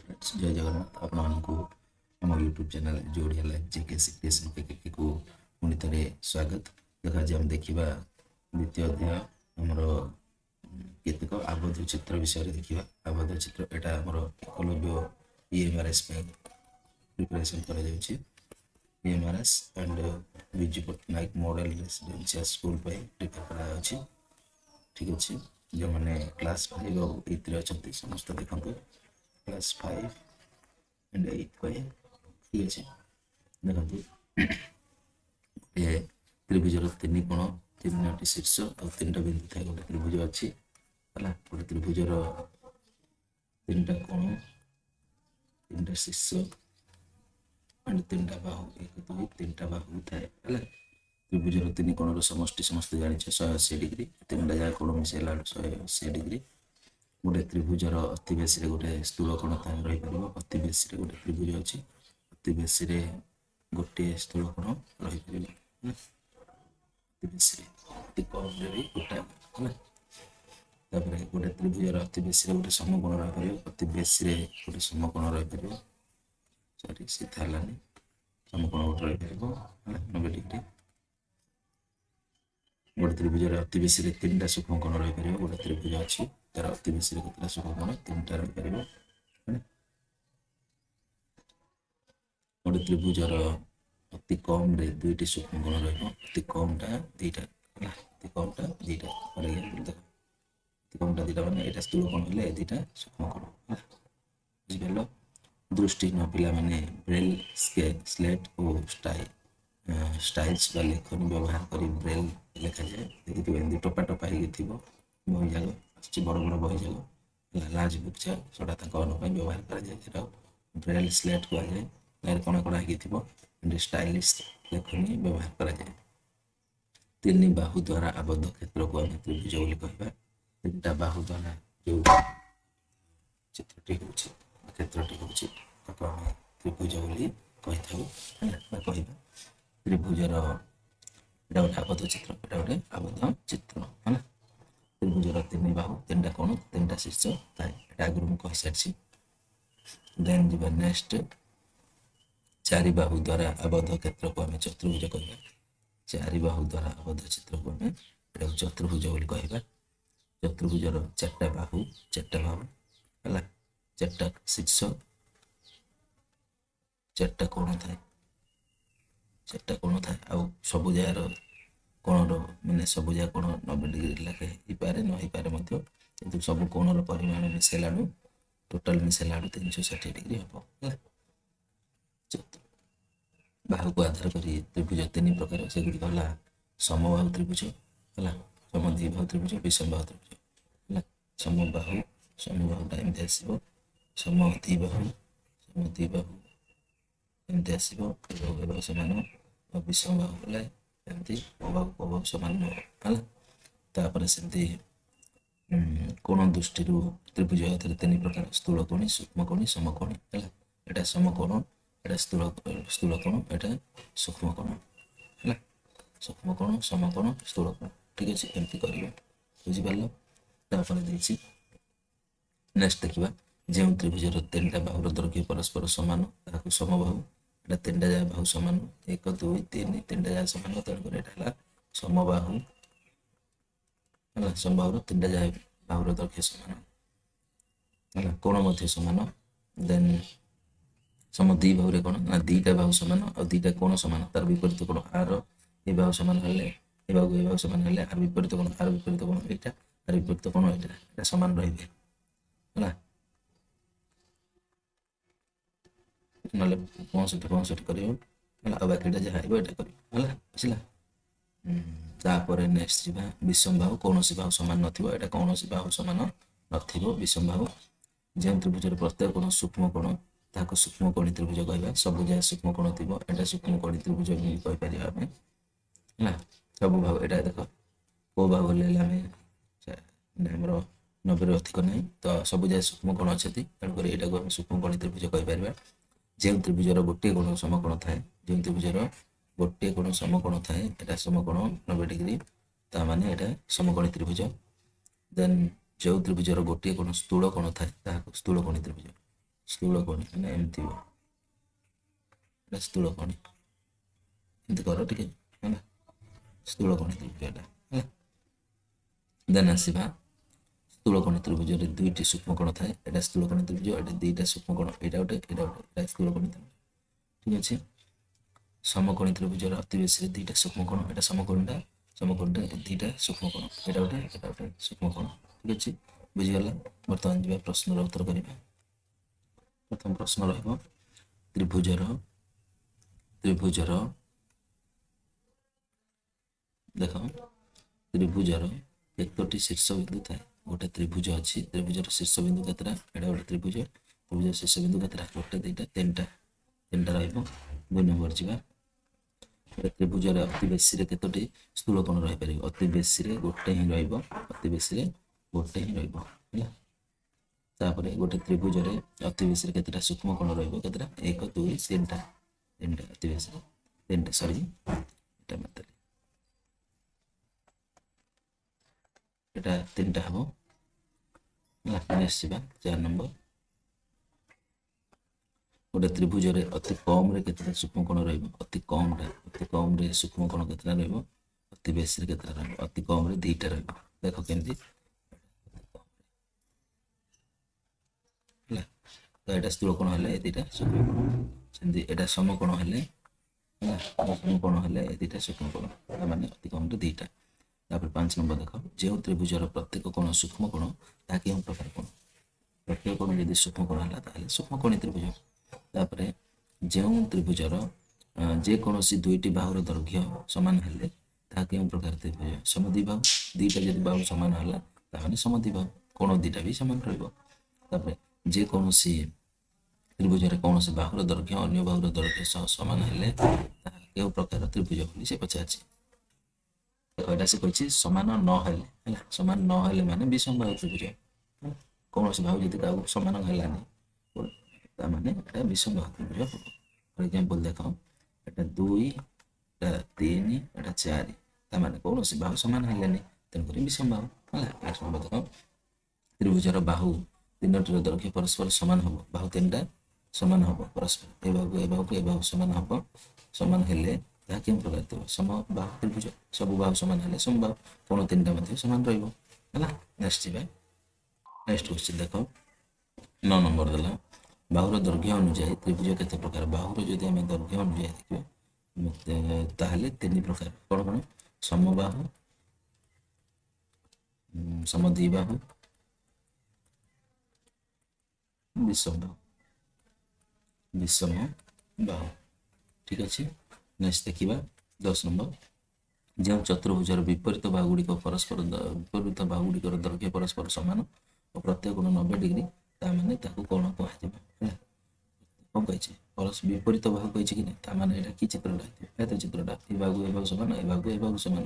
जय जगन्नाथ आपको आम यूट्यूब चैनल जो ओडिया लाइव जेके सिक्रेशन के को पुणी थे स्वागत देखा आज आम देखा द्वितीय अध्याय आमर केतक आबद्ध चित्र विषय देखा आबद्ध चित्र यहाँ आमर Eklavya EMRS preparation EMRS and Biju Patnaik model residential school prepare कराई ठीक अच्छे जो मैंने क्लास 5 और 8 अच्छा समस्त देखो क्लास 5 एंड 8 ठीक अच्छे देखो ये त्रिभुजर तीन कोण 3टी शीर्ष और 3टा बिंदु था गोटे त्रिभुज अच्छी है गोटे त्रिभुजर 3टा कोण 3टा शीर्ष एंड 3टा बाहु 1 2 3टा बाहु थाए है त्रिभुजर 3 कोणर समष्टि समस्त जाने 180 डिग्री 3टा जगह कोण मिसेला 180 डिग्री गोटे त्रिभुजर अति बेसी गोटे स्थूल कोण रही पार अति बेसी गोटे त्रिभुज अच्छी अति बेसी गोटे स्थूल कोण रही पार अति बेसी अति कम भी गोटा है गोटे त्रिभुजर अति बेसी गोटे समकोण रही पार अति बेसी गोटे समकोण रही पार सॉरी सीधा है समकोण गोटे रही पार 90 डिग्री गोटे त्रिभुजर अति बेसी 3टा सूक्ष्म कोण रही पार गोटे त्रिभुज अच्छी तार अति बेसी केतटा सूक्ष्म कोण 3टा रही पार गोटे त्रिभुजर अति कम रे 2टी सूक्ष्म कोण रही कमटा 2टा अति कमटा 2टा देख अति कमटा 2टा माने एटा स्थूल कोण हेले 2टा सूक्ष्म कोण बुझिपारलो दृष्टिहीन पिला माने ब्रेल स्लेट और स्टाइल्स बा लेखन व्यवहार कर ब्रेल लिखा जाए देखिए एमती टपा टपा हो बही जाग आस बड़ बड़ बही जाग लार्ज बुक छड़ा व्यवहार कर ब्रेल स्लेट कहुए कणा कणा हो स्टाइलिश लेखनी व्यवहार कर तीन बाहु द्वारा आबद्ध क्षेत्र को आम त्रिभुज बोली कहवा 3टा बाहु द्वारा जो चित्रटी हो क्षेत्रटी हो त्रिभुज बोली कही त्रिभुजर एटा गोटे आबद्ध चित्र एटा गोटे आबद्ध चित्र है त्रिभुजर 3 बाहु 3टा कोण 3टा शीर्ष थाए एटा आगु मु कहि सारछि देन जीवा नेक्स्ट 4 बाहु द्वारा आबद्ध क्षेत्र को आम चतुर्भुज कहवा 4 बाहु द्वारा आबद्ध चित्र को आम चतुर्भुज बोली कहवा चतुर्भुजर 4टा बाहु है 4टा शीर्ष 4टा कोण थाए 4टा कोण थाए आ सबु जार कोणर माने सबु जगह कोण 90 डिग्री लेखे ही पारे न ही पारे मध्य किंतु सब कोणर परिमाण मिसेला टोटल मिसेला 360 डिग्री हम बाहु को आधार कर त्रिभुज 3 प्रकार से गुड़ी गला समबाहु त्रिभुज है समद्विबाहु त्रिभुज विषमबाहु त्रिभुज है समबाहु टाइम आसो समद्विबाहु एमती आसो समान विषमबाहु बोले एमती अभाव समान है सेमती कोण दृष्टि त्रिभुज 3 प्रकार स्थूल कोणी सूक्ष्म कोणी समकोणी है यहाँ समकोण यहाँ स्थूल कोण यहाँ सूक्ष्म कोण है सूक्ष्म कोण समकोण स्थूल कोण ठीक अच्छे एमती कर बुझिपार नेक्स्ट देखा जो त्रिभुजर 3टा बाहुर दैर्घ्य परस्पर सामान ताकू समबाहु 3टा जगह बाहु सामान 1 2 3 3टा जगह सामान तेणुकर यहाँ समबाहु है समबाहु 3टा जगह बाहुर दैर्घ्य सामान है कोण सामान देन समद्विबाहु कौन ना 2टा बाहु सामान और 2टा कोण सामान तार विपरीत कोण आर ए बाहु सामान हेले ए बाहु सामान हेले आर विपरीत कोण एटा आर विपरीत कोण एटा सामान रही है ना 65 कर बाकीटा जहाँ यहाँ कर बुझला नेक्स्ट जी विषम बाहु कौन बाहु सामान ना कौन बाहु सामान न विषम बाहु जो त्रिभुजर प्रत्येक कोण सूक्ष्म कोण ताको सूक्ष्म कोणी त्रिभुज कहवा सब जगह सूक्ष्म कोण थी एटा सूक्ष्म कोणी त्रिभुज भी कहीपर आम है सब बाहु यहाँ देख को बाहु आमर 90 अधिक ना तो सब जगह सूक्ष्म कोण अच्छे तेणुक यहाँ को सूक्ष्म कोणी त्रिभुज कहीपर जो त्रिभुजर गोटे कोण समकोण थाए जो त्रिभुजर गोटे कोण समकोण थाए यहाँ समकोण 90 डिग्री ता माने यहाँ समकोणी त्रिभुज देन जो त्रिभुजर गोटे कोण स्थूल कोण थाए स्थूल कोणी त्रिभुज ସ୍ଥୂଳକୋଣୀ ମାନେ ଏମିତି ଥିବ, ଏଇଟା ସ୍ଥୂଳକୋଣୀ, ଏମିତି କର ଟିକେ ହେଲା, ସ୍ଥୂଳକୋଣୀ ତ୍ରିଭୁଜ ଏଇଟା ହେଲା। ଦେନ୍ ଆସିବା ସ୍ଥୂଳକୋଣୀ ତ୍ରିଭୁଜରେ ଦୁଇଟି ସୂକ୍ଷ୍ମକୋଣ ଥାଏ, ଏଇଟା ସ୍ଥୂଳକୋଣୀ ତ୍ରିଭୁଜ, ଏଇଟା ଦୁଇଟା ସୂକ୍ଷ୍ମକୋଣ, ଏଇଟା ଗୋଟେ ଏଇଟା ଗୋଟେ, ଏଇଟା ସ୍ଥୂଳକୋଣୀ ତ୍ରିଭୁଜ। ଠିକ ଅଛି। ସମକୋଣୀ ତ୍ରିଭୁଜର ଅତି ବେଶୀରେ ଦୁଇଟା ସୂକ୍ଷ୍ମକୋଣ, ଏଇଟା ସମକୋଣୀଟା ଦୁଇଟା ସୂକ୍ଷ୍ମକୋଣ, ଏଇଟା ଗୋଟେ ସୂକ୍ଷ୍ମକୋଣ। ଠିକ ଅଛି, ବୁଝିଗଲା। ବର୍ତ୍ତମାନ ଯିବା ପ୍ରଶ୍ନର ଉତ୍ତର କରିବା। ପ୍ରଥମ ପ୍ରଶ୍ନ ରହିବ ତ୍ରିଭୁଜର ଦେଖ ତ୍ରିଭୁଜର କେତୋଟି ଶୀର୍ଷ ବିନ୍ଦୁ ଥାଏ? ଗୋଟେ ତ୍ରିଭୁଜ ଅଛି, ତ୍ରିଭୁଜର ଶୀର୍ଷ ବିନ୍ଦୁ କେତେଟା? ଏଇଟା ଗୋଟେ ତ୍ରିଭୁଜ ଶୀର୍ଷ ବିନ୍ଦୁ କେତେଟା? ଗୋଟେ ଦୁଇଟା ତିନିଟା ରହିବ। 2 ନମ୍ବର ଯିବା, ଗୋଟେ ତ୍ରିଭୁଜରେ ଅତି ବେଶୀରେ କେତୋଟି ସ୍ଥୂଳକୋଣ ରହିପାରିବ? ଅତି ବେଶୀରେ ଗୋଟେ ହିଁ ରହିବ, ହେଲା। ତାପରେ ଗୋଟେ ତ୍ରିଭୁଜରେ ଅତି ବେଶୀରେ କେତେଟା ସୂକ୍ଷ୍ମକୋଣ ରହିବ? କେତେଟା? 1 2 3ଟା ଅତି ବେଶୀରେ 3ଟା, ସରି ଏଟା ମାତ୍ରାରେ ଏଟା 3ଟା ହବ ହେଲା। ନେକ୍ସଟ ଯିବା 4 ନମ୍ବର, ଗୋଟେ ତ୍ରିଭୁଜରେ ଅତି କମରେ କେତେଟା ସୂକ୍ଷ୍ମକୋଣ ରହିବ? ଅତି କମରେ ସୂକ୍ଷ୍ମକୋଣ କେତେଟା ରହିବ? ଅତି ବେଶୀରେ କେତେଟା ରହିବ? ଅତି କମରେ 2ଟା ରହିବ। ଦେଖ କେମିତି ହେଲା, ତ ଏଇଟା ସ୍ଥୂଳକୋଣ ହେଲେ ଏ ଦୁଇଟା ସୂକ୍ଷ୍ମକୋଣ, ସେମିତି ଏଇଟା ସମକୋଣ ହେଲେ ହେଲା, ସମକୋଣ ହେଲେ ଏ ଦୁଇଟା ସୂକ୍ଷ୍ମକୋଣ, ମାନେ ଅତି କମରେ 2ଟା। ତାପରେ 5 ନମ୍ବର ଦେଖ, ଯେଉଁ ତ୍ରିଭୁଜର ପ୍ରତ୍ୟେକ କୋଣ ସୂକ୍ଷ୍ମକୋଣ ତାହା କେଉଁ ପ୍ରକାର କୋଣ? ପ୍ରତ୍ୟେକ କୋଣ ଯଦି ସୂକ୍ଷ୍ମକୋଣ ହେଲା ତାହେଲେ ସୂକ୍ଷ୍ମକୋଣୀ ତ୍ରିଭୁଜ। ତାପରେ ଯେଉଁ ତ୍ରିଭୁଜର ଯେକୌଣସି ଦୁଇଟି ବାହୁର ଦୈର୍ଘ୍ୟ ସମାନ ହେଲେ ତାହା କେଉଁ ପ୍ରକାର ତ୍ରିଭୁଜ? ସମଦ୍ୱିବାହୁ। ଦୁଇଟା ଯଦି ବାହୁ ସମାନ ହେଲା ତାମାନେ ସମଦ୍ୱିବାହୁ, କୋଣ ଦୁଇଟା ବି ସମାନ ରହିବ। ତାପରେ ଯେକୌଣସି ତ୍ରିଭୁଜରେ କୌଣସି ବାହୁର ଦୈର୍ଘ୍ୟ ଅନ୍ୟ ବାହୁର ଦୈର୍ଘ୍ୟ ସହ ସମାନ ହେଲେ ତାହା କେଉଁ ପ୍ରକାର ତ୍ରିଭୁଜ ବୋଲି ସେ ପଚାରିଛି। ଏଇଟା ସେ କହିଛି ସମାନ ନହେଲେ ହେଲା, ସମାନ ନହେଲେ ମାନେ ବିଷମବାହୁ ତ୍ରିଭୁଜ। କୌଣସି ବାହୁ ଯଦି କାହାକୁ ସମାନ ହେଲାନି ତାମାନେ ଏଟା ବିଷମବାହୁ ତ୍ରିଭୁଜ ହବ। ଫର ଏକ୍ସାମ୍ପଲ ଦେଖ, ଏଟା 2 ଏଟା 3 ଏଟା 4, ତାମାନେ କୌଣସି ବାହୁ ସମାନ ହେଲେନି, ତେଣୁକରି ବିଷମବାହୁ ହେଲା। ନେକ୍ସଟ ନମ୍ବର ଦେଖ, ତ୍ରିଭୁଜର ବାହୁ ତିନୋଟିର ଦୈର୍ଘ୍ୟ ପରସ୍ପର ସମାନ ହବ, ବାହୁ 3ଟା ସମାନ ହବ ପରସ୍ପର, ଏ ବାହୁ ସମାନ ହବ, ସମାନ ହେଲେ ତାହା କେଉଁ ପ୍ରକାର ଥିବ? ସମବାହୁ ତ୍ରିଭୁଜ। ସବୁ ବାହୁ ସମାନ ହେଲେ ସମବାହୁ, କୋଣ 3ଟା ମଧ୍ୟ ସମାନ ରହିବ ହେଲା। ନେକ୍ସଟ ଯିବା, ନେକ୍ସଟ କ୍ୱେଶ୍ଚିନ୍ ଦେଖ, 9 ନମ୍ବର ଦେଲା, ବାହୁର ଦୈର୍ଘ୍ୟ ଅନୁଯାୟୀ ତ୍ରିଭୁଜ କେତେ ପ୍ରକାର? ବାହୁର ଯଦି ଆମେ ଦୈର୍ଘ୍ୟ ଅନୁଯାୟୀ ଦେଖିବା ତାହେଲେ 3 ପ୍ରକାର। କଣ କଣ? ସମବାହୁ, ସମଦ୍ୱିବାହୁ, ବିଷମବାହୁ। ଠିକ ଅଛି। ନେକ୍ସଟ ଦେଖିବା 10 ନମ୍ବର, ଯେଉଁ ଚତୁର୍ଭୁଜର ବିପରୀତ ବାହୁଗୁଡ଼ିକର ଦୈର୍ଘ୍ୟ ପରସ୍ପର ସମାନ ଓ ପ୍ରତ୍ୟେକ କୋଣ 90 ଡିଗ୍ରୀ, ତାମାନେ ତାକୁ କଣ କୁହାଯିବ? ହେଲା, କଣ କହିଛି? ବିପରୀତ ବାହୁ କହିଛି କି ନାହିଁ, ତାମାନେ ଏଇଟା କି ଚିତ୍ରଟା? ଆୟତ ଚିତ୍ରଟା, ଏ ବାହୁ ସମାନ, ଏ ବାହୁ ସମାନ,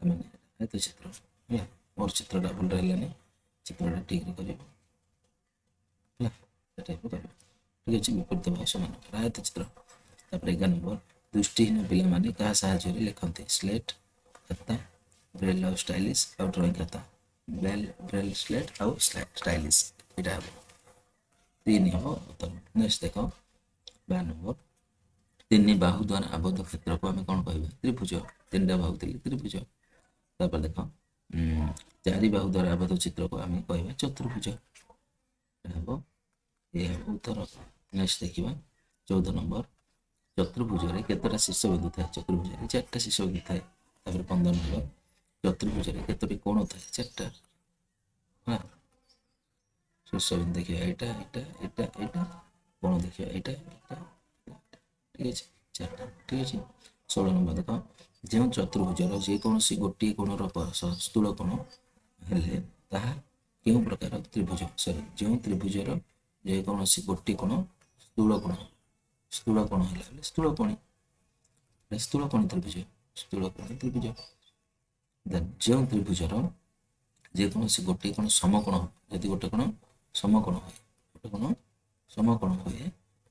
ତାମାନେ ଆୟତ ଚିତ୍ର ହେଲା। ମୋର ଚିତ୍ରଟା ଭଲରେ ହେଲାନି, ଚିତ୍ରଟା ଠିକରେ କରିବ ହେଲା, ଠିକ ଅଛି। ବିପରୀତ ବାହୁ ସମାନ ଆୟତ ଚିତ୍ର। ତାପରେ 11 ନମ୍ବର, ଦୃଷ୍ଟିହୀନ ପିଲାମାନେ କାହା ସାହାଯ୍ୟରେ ଲେଖନ୍ତି? ସ୍ଲେଟ, ଖାତା, ବ୍ରେଲ ଆଉ ଷ୍ଟାଇଲିସ୍ ଆଉ ଡ୍ରଇଂ ଖାତା। ବ୍ରେଲ ସ୍ଲେଟ ଆଉ ଷ୍ଟାଇଲିସ୍, ଏଇଟା ହବ 3 ହବ ଉତ୍ତର। ନେକ୍ସଟ ଦେଖ 12 ନମ୍ବର, 3 ବାହୁ ଦ୍ୱାରା ଆବଦ୍ଧ କ୍ଷେତ୍ରକୁ ଆମେ କଣ କହିବା? ତ୍ରିଭୁଜ। 3ଟା ବାହୁ ଥିଲେ ତ୍ରିଭୁଜ। ତାପରେ ଦେଖ 4 ବାହୁ ଦ୍ୱାରା ଆବଦ୍ଧ ଚିତ୍ରକୁ ଆମେ କହିବା ଚତୁର୍ଭୁଜ। ହବ ଏ ହବ ଉତ୍ତର। ନେକ୍ସଟ ଦେଖିବା 14 ନମ୍ବର, ଚତୁର୍ଭୁଜରେ କେତେଟା ଶୀର୍ଷ ବିନ୍ଦୁ ଥାଏ? ଚତୁର୍ଭୁଜରେ 4ଟା ଶୀର୍ଷ ବିନ୍ଦୁ ଥାଏ। ତାପରେ 15 ନମ୍ବର, ଚତୁର୍ଭୁଜରେ କେତୋଟି କୋଣ ଥାଏ? 4ଟା। ହଁ, ଶୀର୍ଷ ବିନ୍ଦୁ ଦେଖିବା ଏଇଟା କୋଣ ଦେଖିବା ଏଇଟା ଠିକ ଅଛି, 4ଟା। ଠିକ ଅଛି। 16 ନମ୍ବର ଦେଖ, ଯେଉଁ ଚତୁର୍ଭୁଜର ଯେକୌଣସି ଗୋଟିଏ କୋଣର ସ୍ଥୂଳକୋଣ ହେଲେ ତାହା କେଉଁ ପ୍ରକାର ତ୍ରିଭୁଜ? ଯେଉଁ ତ୍ରିଭୁଜର ଯେକୌଣସି ଗୋଟିଏ କୋଣ ସ୍ଥୂଳକୋଣ ହେଲା ସ୍ଥୂଳକୋଣୀ ତ୍ରିଭୁଜ। ଯେଉଁ ତ୍ରିଭୁଜର ଯେକୌଣସି ଗୋଟିଏ କୋଣ ସମକୋଣ, ଯଦି ଗୋଟେ କୋଣ ସମକୋଣ ହୁଏ,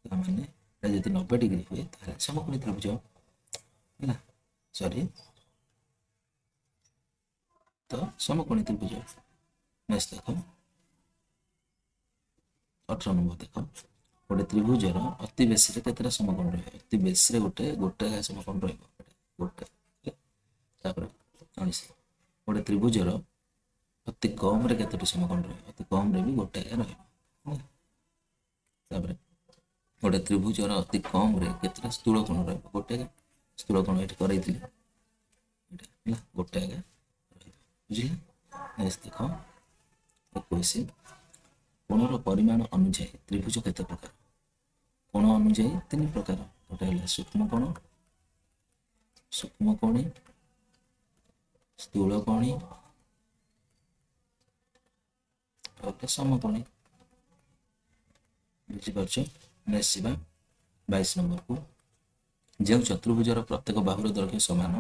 ତାମାନେ ଯଦି 90 ଡିଗ୍ରୀ ହୁଏ ତାହେଲେ ସମକୋଣୀ ତ୍ରିଭୁଜ ହେଲା, ସରି ତ ସମକୋଣୀ ତ୍ରିଭୁଜ। ନେକ୍ସଟ ଦେଖ 18 ନମ୍ବର ଦେଖ, ଗୋଟେ ତ୍ରିଭୁଜର ଅତି ବେଶୀରେ କେତେଟା ସମକୋଣ ରହିବ? ଅତି ବେଶୀରେ ଗୋଟେ ସମକୋଣ ରହିବ, ଗୋଟେ। ତାପରେ 19 ଗୋଟେ ତ୍ରିଭୁଜର ଅତି କମରେ କେତୋଟି ସମକୋଣ ରହିବ? ଅତି କମରେ ବି ଗୋଟେ ରହିବ। ତାପରେ ଗୋଟେ ତ୍ରିଭୁଜର ଅତି କମରେ କେତେଟା ସ୍ଥୂଳ କୋଣ ରହିବ? ଗୋଟେ। ସ୍ଥୂଳ କୋଣ ଏଠି କରେଇଥିଲି, ଏଇଟା ହେଲା ଗୋଟେ ରହିବ। ବୁଝିଲେ? ନେକ୍ସଟ ଦେଖ 21 କୋଣର ପରିମାଣ ଅନୁଯାୟୀ ତ୍ରିଭୁଜ କେତେ ପ୍ରକାର? କୋଣ ଅନୁଯାୟୀ 3 ପ୍ରକାର। ଗୋଟେ ହେଲା ସୂକ୍ଷ୍ମ କୋଣ, ସୂକ୍ଷ୍ମକୋଣୀ, ସ୍ଥୂଳକୋଣୀ, ଗୋଟେ ସମକୋଣୀ। ବୁଝିପାରୁଛ? ନେକ୍ସଟ ଯିବା 22 ନମ୍ବରକୁ। ଯେଉଁ ଚତୁର୍ଭୁଜର ପ୍ରତ୍ୟେକ ବାହୁର ଦୈର୍ଘ୍ୟ ସମାନ,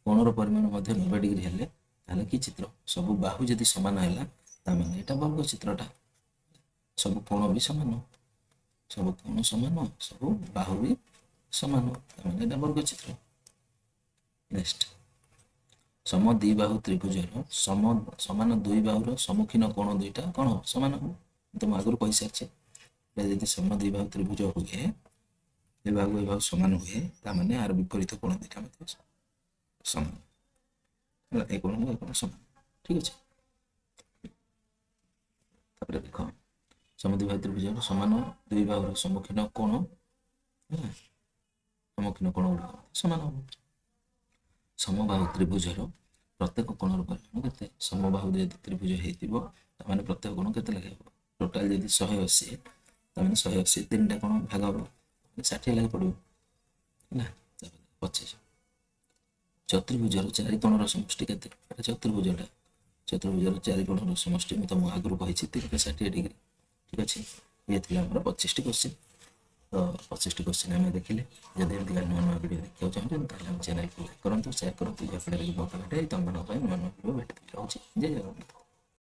କୋଣର ପରିମାଣ ମଧ୍ୟ 90 ଡିଗ୍ରୀ ହେଲେ ତାହେଲେ କି ଚିତ୍ର? ସବୁ ବାହୁ ଯଦି ସମାନ ହେଲା ତାମାନେ ଏଇଟା ବର୍ଗ ଚିତ୍ରଟା। ସବୁ କୋଣ ବି ସମାନ, ସବୁ କୋଣ ସମାନ, ସବୁ ବାହୁ ବି ସମାନ, ତାମାନେ ଏଇଟା ବର୍ଗ ଚିତ୍ର। ନେକ୍ସଟ ସମ ଦ୍ୱିବାହୁ ତ୍ରିଭୁଜର ସମାନ ଦୁଇ ବାହୁର ସମ୍ମୁଖୀନ କୋଣ ଦୁଇଟା କ'ଣ ସମାନ ହେବ? ତ ମୁଁ ଆଗରୁ କହିସାରିଛି, ଯଦି ସମ ଦ୍ୱିବାହୁ ତ୍ରିଭୁଜ ହୁଏ, ଏ ବାହୁ ସମାନ ହୁଏ, ତାମାନେ ଆର ବିପରୀତ କୋଣ ଦୁଇଟା ମଧ୍ୟ ସମାନ ହେଲା, ଏ କୋଣ ସମାନ। ଠିକ ଅଛି। ତାପରେ ଦେଖ ସମଦ୍ୱିବାହୁ ତ୍ରିଭୁଜର ସମାନ ଦୁଇ ବାହୁର ସମ୍ମୁଖୀନ କୋଣ ହେଲା, ସମ୍ମୁଖୀନ କୋଣ ଗୁଡ଼ିକ ସମାନ ହେବ। ସମବାହୁ ତ୍ରିଭୁଜର ପ୍ରତ୍ୟେକ କୋଣର ପରିମାଣ କେତେ? ସମବାହୁ ଯଦି ତ୍ରିଭୁଜ ହେଇଥିବ ତାମାନେ ପ୍ରତ୍ୟେକ କୋଣ କେତେ ଲେଖା ହେବ? ଟୋଟାଲ ଯଦି 180 ତାମାନେ 180 ତିନିଟା କୋଣ ଭାଗ ହେବ, 60 ଲେଖା ପଡ଼ିବ ହେଲା। ତାପରେ 25 ଚତୁର୍ଭୁଜର ଚାରି କୋଣର ସମଷ୍ଟି କେତେ? ଏଟା ଚତୁର୍ଭୁଜର ଚାରି କୋଣର ସମଷ୍ଟି ମୁଁ ତମକୁ ଆଗରୁ କହିଛି 360 ଡିଗ୍ରୀ। ଠିକ ଅଛି। ଇଏ ଥିଲା ଆମର 25ଟି କ୍ୱେଶ୍ଚିନ୍। ତ 25ଟି କ୍ୱେଶ୍ଚିନ୍ ଆମେ ଦେଖିଲେ। ଯଦି ଏମିତି ନୂଆ ନୂଆ ଭିଡ଼ିଓ ଦେଖିବାକୁ ଚାହୁଁଛନ୍ତି ତାହେଲେ ଆମ ଚ୍ୟାନେଲକୁ ଲାଇକ୍ କରନ୍ତୁ, ସେୟାର କରନ୍ତୁ। ଯାହାଫଳରେ କି ତମମାନଙ୍କ ପାଇଁ ନୂଆ ନୂଆ ଭିଡ଼ିଓ ଭେଟିବାକୁ ରହୁଛି। ଜୟ ଜଗନ୍ନାଥ।